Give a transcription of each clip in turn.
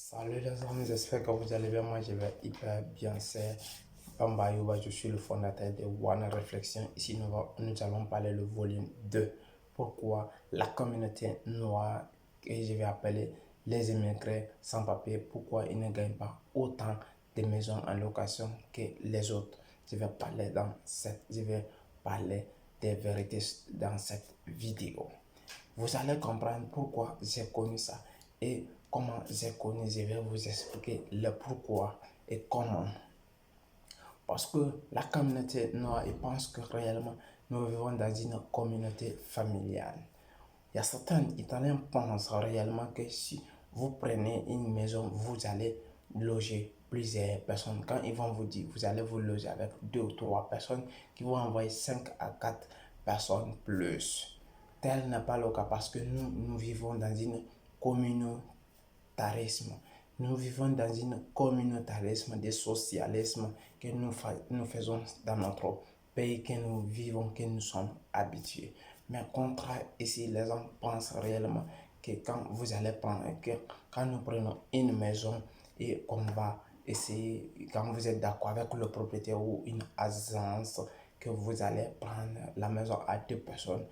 Salut les amis, j'espère que vous allez bien. Moi, je vais hyper bien. C'est Bamba Yoba, je suis le fondateur de One Réflexion. Ici, nous allons parler le volume 2. Pourquoi la communauté noire, que je vais appeler les immigrés sans papier, pourquoi ils ne gagnent pas autant de maisons en location que les autres. Je vais parler des vérités dans cette vidéo. Vous allez comprendre pourquoi j'ai connu ça et comment j'ai connu. Je vais vous expliquer le pourquoi et comment. Parce que la communauté noire, ils pensent que réellement nous vivons dans une communauté familiale. Il y a certains Italiens qui pensent réellement que si vous prenez une maison, vous allez loger plusieurs personnes. Quand ils vont vous dire, vous allez vous loger avec 2 ou 3 personnes qui vont envoyer 5 à 4 personnes plus. Tel n'est pas le cas parce que nous vivons dans une communautarisme. Nous vivons dans une communautarisme de socialisme que nous faisons dans notre pays, que nous vivons, que nous sommes habitués. Mais contraire, ici, les gens pensent réellement que quand nous prenons une maison et qu'on va essayer, quand vous êtes d'accord avec le propriétaire ou une agence, que vous allez prendre la maison à 2 personnes,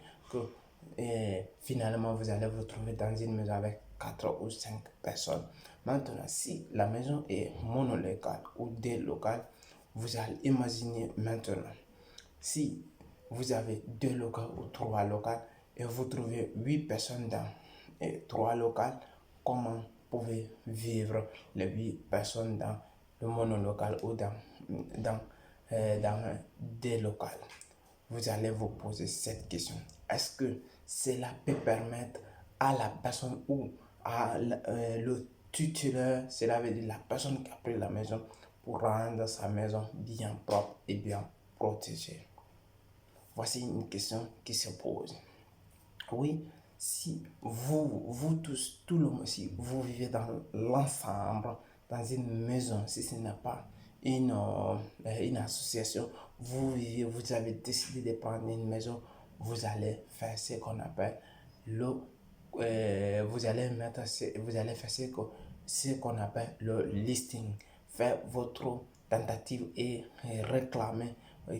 et finalement vous allez vous trouver dans une maison avec 4 ou 5 personnes. Maintenant, si la maison est monolocale ou délocale, vous allez imaginer maintenant, si vous avez 2 locales ou 3 locales et vous trouvez 8 personnes dans 3 locales, comment pouvez vivre les 8 personnes dans le monolocal ou dans des locales? Vous allez vous poser cette question. Est-ce que cela peut permettre à la personne ou à le titulaire, cela veut dire la personne qui a pris la maison, pour rendre sa maison bien propre et bien protégée? Voici une question qui se pose. Oui, si vous tous, tout le monde, si vous vivez dans l'ensemble, dans une maison, si ce n'est pas une association, vous avez décidé de prendre une maison, vous allez faire ce qu'on appelle vous allez faire ce qu'on appelle le listing, faire votre tentative et réclamer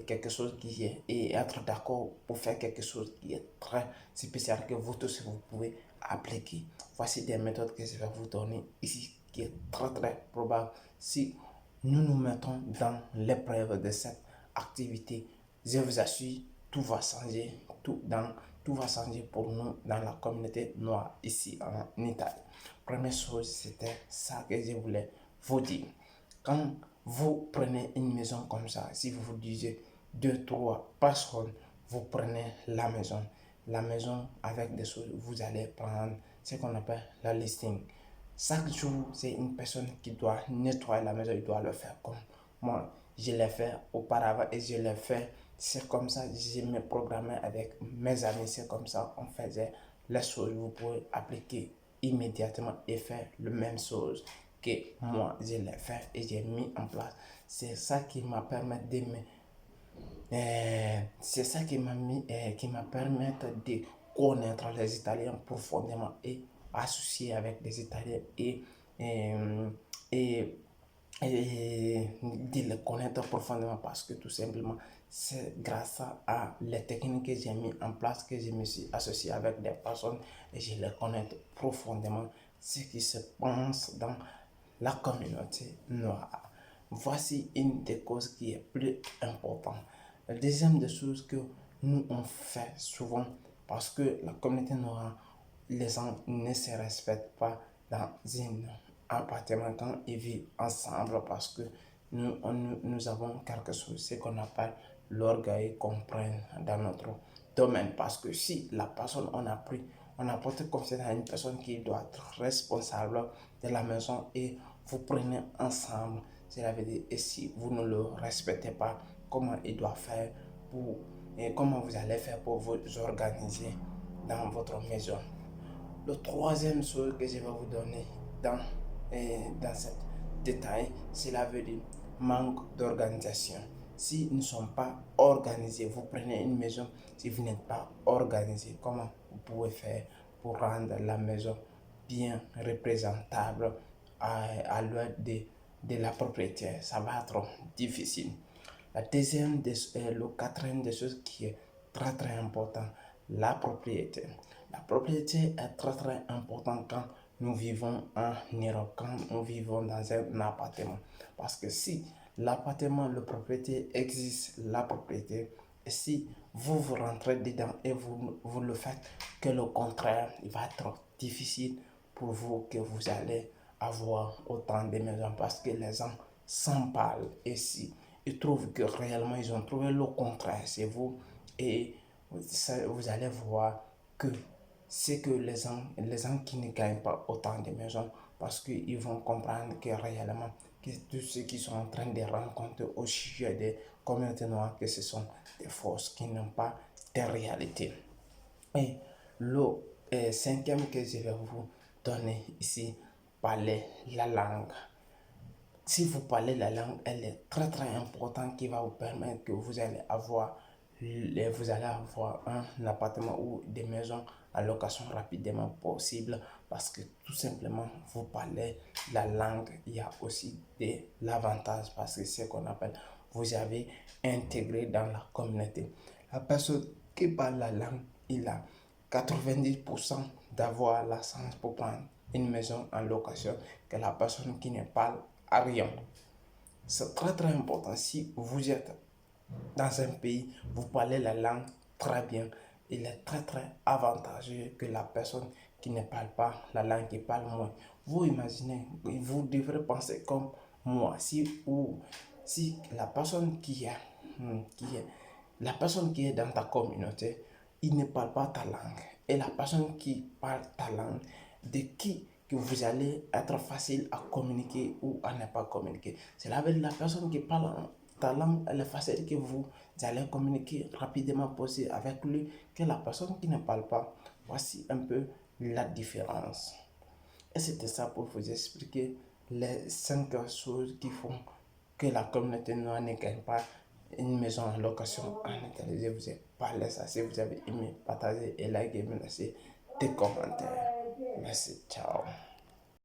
quelque chose qui est, et être d'accord pour faire quelque chose qui est très spécial que vous tous vous pouvez appliquer. Voici des méthodes que je vais vous donner ici qui est très probable. Si nous mettons dans l'épreuve de cette activité, je vous assure, tout va changer, tout va changer pour nous dans la communauté noire ici en Italie. Première chose, c'était ça que je voulais vous dire. Quand vous prenez une maison comme ça, si vous vous disiez 2, 3 personnes, vous prenez la maison avec des choses, vous allez prendre ce qu'on appelle la listing. Chaque jour, c'est une personne qui doit nettoyer la maison, il doit le faire comme moi. Je l'ai fait auparavant et je l'ai fait. C'est comme ça, je me programmais avec mes amis, c'est comme ça on faisait les choses. Vous pouvez appliquer immédiatement et faire la même chose que moi, je l'ai fait et j'ai mis en place. C'est ça qui m'a permis de c'est ça qui m'a permis de connaître les Italiens profondément et associer avec les Italiens euh, et, et de les connaître profondément parce que tout simplement c'est grâce à les techniques que j'ai mis en place que je me suis associé avec des personnes et je les connais profondément ce qui se passe dans la communauté noire. Voici une des causes qui est plus importante. La deuxième des choses que nous on fait souvent parce que la communauté noire, les gens ne se respectent pas dans un appartement quand ils vivent ensemble parce que nous avons quelque chose, ce qu'on appelle l'orgueil qu'on prenne dans notre domaine. Parce que si la personne, on a porté confiance à une personne qui doit être responsable de la maison et vous prenez ensemble, cela veut dire, et si vous ne le respectez pas, comment il doit faire et comment vous allez faire pour vous organiser dans votre maison. Le troisième chose que je vais vous donner dans ce détail, cela veut dire manque d'organisation. Si nous ne sommes pas organisés, vous prenez une maison, si vous n'êtes pas organisé, comment vous pouvez faire pour rendre la maison bien représentable à l'aide de la propriété. Ça va être difficile. Le quatrième des choses qui est très très important, la propriété. La propriété est très très importante quand nous vivons en Europe, quand nous vivons dans un appartement. Parce que si l'appartement, la propriété existe, la propriété, et si vous rentrez dedans et vous le faites que le contraire, il va être difficile pour vous que vous allez avoir autant de maisons parce que les gens s'en parlent. Et si ils trouvent que réellement ils ont trouvé le contraire, c'est vous, et vous allez voir que c'est que les gens qui ne gagnent pas autant de maisons parce qu'ils vont comprendre que réellement que tous ceux qui sont en train de rencontrer au sujet des communautés noires, que ce sont des forces qui n'ont pas de réalité. Et le cinquième que je vais vous donner ici, parler la langue. Si vous parlez la langue, elle est très très importante qui va vous permettre que vous allez avoir un appartement ou des maisons à location rapidement possible parce que tout simplement vous parlez la langue. Il y a aussi de l'avantage parce que c'est ce qu'on appelle vous avez intégré dans la communauté. La personne qui parle la langue, il a 90% d'avoir la chance pour prendre une maison en location que la personne qui ne parle à rien. C'est très très important. Si vous êtes dans un pays, vous parlez la langue très bien, il est très très avantageux que la personne qui ne parle pas la langue, qui parle moins. Vous imaginez, vous devrez penser comme moi. Si la personne la personne qui est dans ta communauté, il ne parle pas ta langue. Et la personne qui parle ta langue, de qui que vous allez être facile à communiquer ou à ne pas communiquer. C'est avec la personne qui parle ta langue, elle est facile que vous allez communiquer rapidement possible avec lui que la personne qui ne parle pas. Voici un peu la différence. Et c'était ça pour vous expliquer les 5 choses qui font que la communauté noire ne gagne pas une maison en location en Italie. Je vous ai parlé ça. Si vous avez aimé, partagez et likez, laissez des commentaires. Merci, ciao.